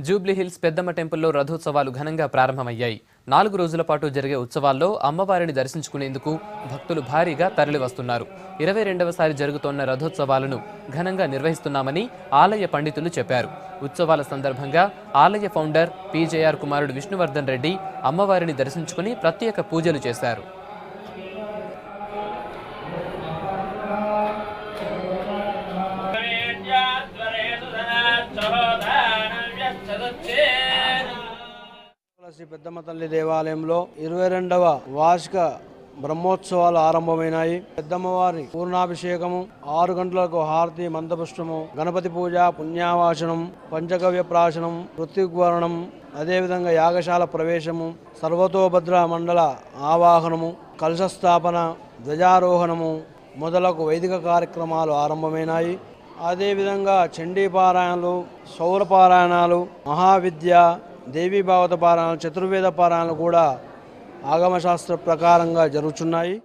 Jubilee hills పెద్దమ్మ టెంపుల్లో రథోత్సవాలు ఘనంగా ప్రారంభమయ్యాయి. 4 రోజుల పాటు జరిగే ఉత్సవాల్లో అమ్మవారిని దర్శించుకునేందుకు భక్తులు భారీగా తరలివస్తున్నారు. 22వసారి జరుగుతోన్న రథోత్సవాలను ఘనంగా నిర్వహిస్తున్నామని ఆలయ పండితులు చెప్పారు. ఉత్సవాల సందర్భంగా ఆలయ ఫౌండర్ పీజేఆర్ కుమారుడు విష్ణువర్ధన్ రెడ్డి అమ్మవారిని దర్శించుకుని ప్రత్యేక పూజలు చేశారు. శ్రీ పెద్దమ్మ తల్లి దేవాలయంలో 22వ వార్షిక బ్రహ్మోత్సవాలు ఆరంభమైనాయి. పెద్దమ్మవారి పూర్ణాభిషేకము, 6 గంటలకు హారతి మంత్రపుష్పము, గణపతి పూజ, పుణ్యావాసనం, పంచగవ్య ప్రాశనం, ఋత్విగ్వరణం, అదేవిధంగా యాగశాల ప్రవేశము, సర్వతోభద్ర మండల ఆవాహనము, కలశస్థాపన, ధ్వజారోహణము మొదలగు వైదిక కార్యక్రమాలు ఆరంభమైనాయి. అదేవిధంగా చండీపారాయణలు, సౌరపారాయణాలు, మహావిద్య, దేవీ భాగవత పారాయణాలు, చతుర్వేద పారాయణాలు కూడా ఆగమశాస్త్ర ప్రకారంగా జరుగుతున్నాయి.